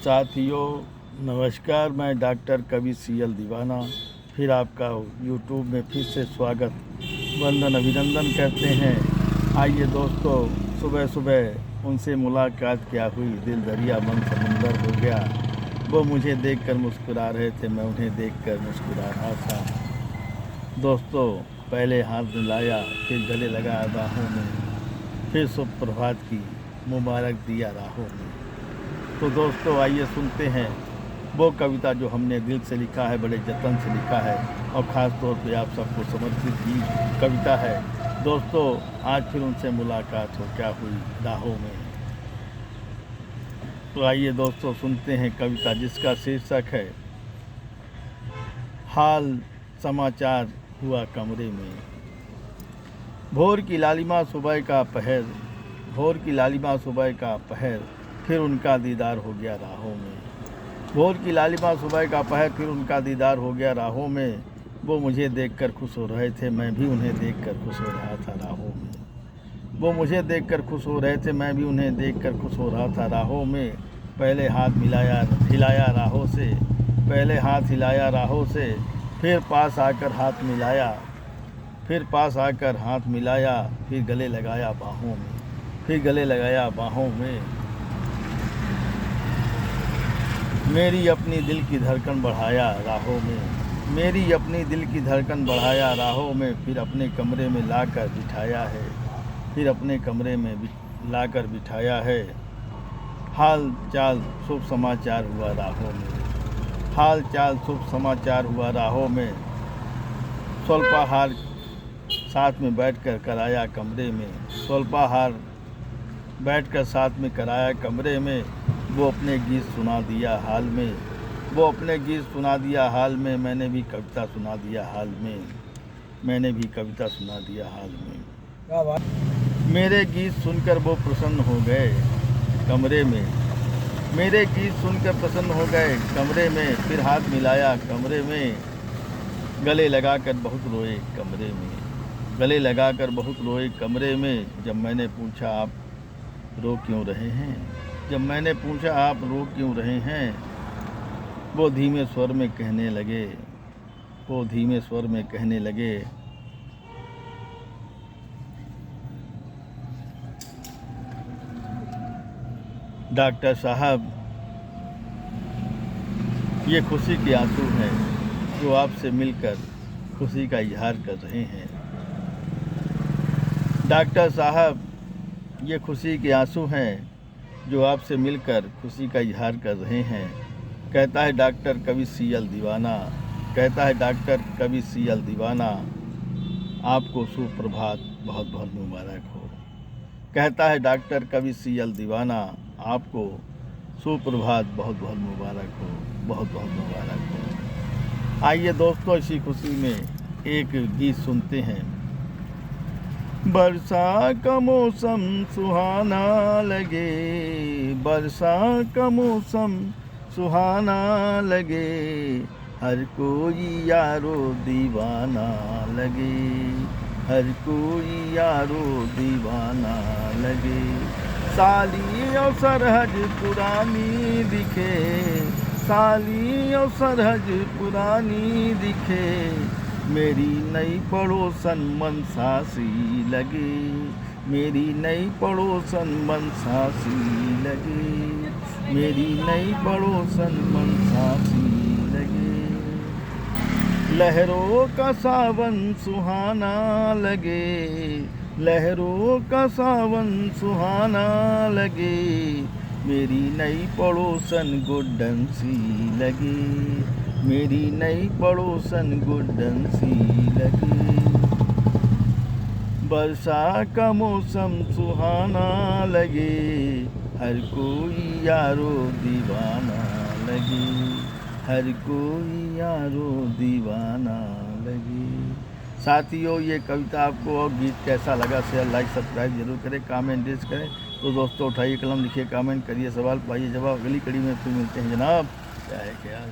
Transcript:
साथियों नमस्कार, मैं डॉक्टर कवि सीएल दीवाना फिर आपका यूट्यूब में फिर से स्वागत वंदन अभिनंदन करते हैं। आइए दोस्तों, सुबह सुबह उनसे मुलाकात क्या हुई, दिल दरिया मन समुंदर हो गया। वो मुझे देखकर मुस्कुरा रहे थे, मैं उन्हें देखकर मुस्कुरा रहा था। दोस्तों, पहले हाथ मिलाया, फिर गले लगा बाहों में, फिर सुप्रभात की मुबारक दिया राहों में। तो दोस्तों आइए सुनते हैं वो कविता जो हमने दिल से लिखा है, बड़े जतन से लिखा है और ख़ास तौर पे आप सबको समर्पित की कविता है। दोस्तों आज फिर उनसे मुलाकात हो क्या हुई राहों में। तो आइए दोस्तों सुनते हैं कविता जिसका शीर्षक है हाल समाचार हुआ कमरे में। भोर की लालिमा सुबह का पहर, भोर की लालिमा सुबह का पहर, फिर उनका दीदार हो गया राहों में। भोर की लालिमा सुबह का पहर, फिर उनका दीदार हो गया राहों में। वो मुझे देखकर खुश हो रहे थे, मैं भी उन्हें देखकर खुश हो रहा था राहों में। वो मुझे देखकर खुश हो रहे थे, मैं भी उन्हें देखकर खुश हो रहा था राहों में। पहले हाथ हिलाया राहों से, पहले हाथ हिलाया राहों से, फिर पास आकर हाथ मिलाया, फिर पास आकर हाथ मिलाया, फिर गले लगाया बाहों में, फिर गले लगाया बाहों में। मेरी अपनी दिल की धड़कन बढ़ाया राहों में, मेरी अपनी दिल की धड़कन बढ़ाया राहों में। फिर अपने कमरे में लाकर बिठाया है, फिर अपने कमरे में लाकर बिठाया है। हाल चाल शुभ समाचार हुआ राहों में, हाल चाल शुभ समाचार हुआ राहों में। स्वल्पाहार साथ में बैठकर कराया कमरे में, स्वल्पाहार बैठकर साथ में कराया कमरे में। वो अपने गीत सुना दिया हाल में, वो अपने गीत सुना दिया हाल में। मैंने भी कविता सुना दिया हाल में, मैंने भी कविता सुना दिया हाल में। क्या बात। मेरे गीत सुनकर वो प्रसन्न हो गए कमरे में, मेरे गीत सुनकर प्रसन्न हो गए कमरे में। फिर हाथ मिलाया कमरे में, गले लगाकर बहुत रोए कमरे में, गले लगाकर बहुत रोए कमरे में। जब मैंने पूछा आप रो क्यों रहे हैं, जब मैंने पूछा आप रो क्यों रहे हैं, वो धीमे स्वर में कहने लगे, वो धीमे स्वर में कहने लगे, डॉक्टर साहब ये खुशी के आंसू हैं जो आपसे मिलकर खुशी का इजहार कर रहे हैं। डॉक्टर साहब ये खुशी के आंसू हैं जो आपसे मिलकर खुशी का इजहार कर रहे हैं। कहता है डॉक्टर कवि सीएल दीवाना, कहता है डॉक्टर कवि सीएल दीवाना, आपको सुप्रभात बहुत बहुत मुबारक हो। कहता है डॉक्टर कवि सीएल दीवाना, आपको सुप्रभात बहुत बहुत मुबारक हो, बहुत बहुत मुबारक हो। आइए दोस्तों इसी खुशी में एक गीत सुनते हैं। बरसा का मौसम सुहाना लगे, बरसा का मौसम सुहाना लगे, हर कोई यारो दीवाना लगे, हर कोई यारो दीवाना लगे। साली और सरहद पुरानी दिखे, साली और सरहद पुरानी दिखे, मेरी नई पड़ोसन मनसासी लगे, मेरी नई पड़ोसन मनसासी लगे, मेरी नई पड़ोसन मनसासी लगे। लहरों का सावन सुहाना लगे, लहरों का सावन सुहाना लगे, मेरी नई पड़ोसन गुड्डन सी लगे, मेरी नई पड़ोसन गुड्डन सी लगे। बरसा का मौसम सुहाना लगे, हर कोई यारो दीवाना लगे, हर कोई यारो दीवाना लगे। साथियों ये कविता आपको और गीत कैसा लगा, शेयर लाइक सब्सक्राइब जरूर करें, कमेंट करें। तो दोस्तों उठाइए कलम, लिखिए, कमेंट करिए, सवाल पाइए जवाब। अगली कड़ी में फिर मिलते हैं जनाब। क्या है ख्याल।